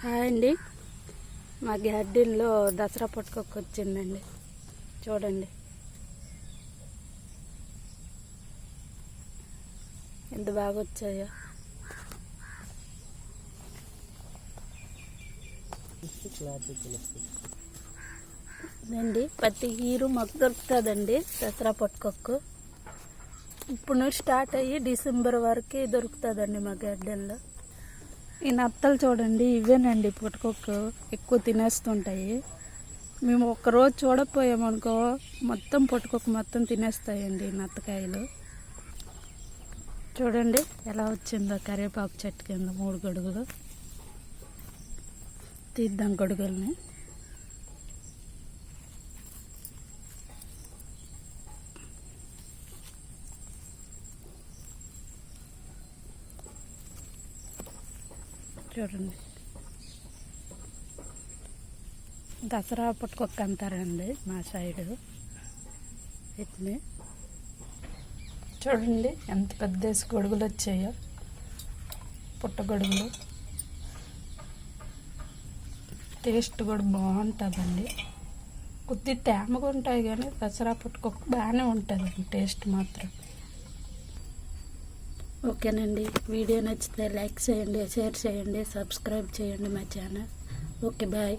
Hi అండి, మా గార్డెన్లో దసరా పుట్టుకొక్క వచ్చిందండి. చూడండి ఎంత బాగా వచ్చాయో. అండి ప్రతి హీరో మాకు దొరుకుతుందండి దసరా పుట్టుకొక్కు. ఇప్పుడు స్టార్ట్ అయ్యి డిసెంబర్ వరకు దొరుకుతుందండి మా గార్డెన్లో. ఈ నత్తలు చూడండి, ఇవేనండి పుట్టుకొక్కు ఎక్కువ తినేస్తుంటాయి. మేము ఒక్కరోజు చూడకపోయామనుకో మొత్తం పుట్టుకొక్కు మొత్తం తినేస్తాయండి ఈ నత్తకాయలు. చూడండి ఎలా వచ్చిందో కరివేపాకు చెట్టు కింద 3 గొడుగులు. తీద్దాం గొడుగుల్ని. చూడండి దసరా పుట్టుకొక్క అంటారండి మా సైడు వీటిని. చూడండి ఎంత పెద్ద గొడుగులు వచ్చాయో, పుట్టగొడుగులు. టేస్ట్ కూడా బాగుంటుందండి. కొద్ది తేమగా ఉంటాయి కానీ దసరా పుట్టుకొక్క బాగానే ఉంటుందండి టేస్ట్ మాత్రం. ఓకేనండి, వీడియో నచ్చితే లైక్ చేయండి, షేర్ చేయండి, సబ్స్క్రైబ్ చేయండి మా ఛానల్. Okay, bye.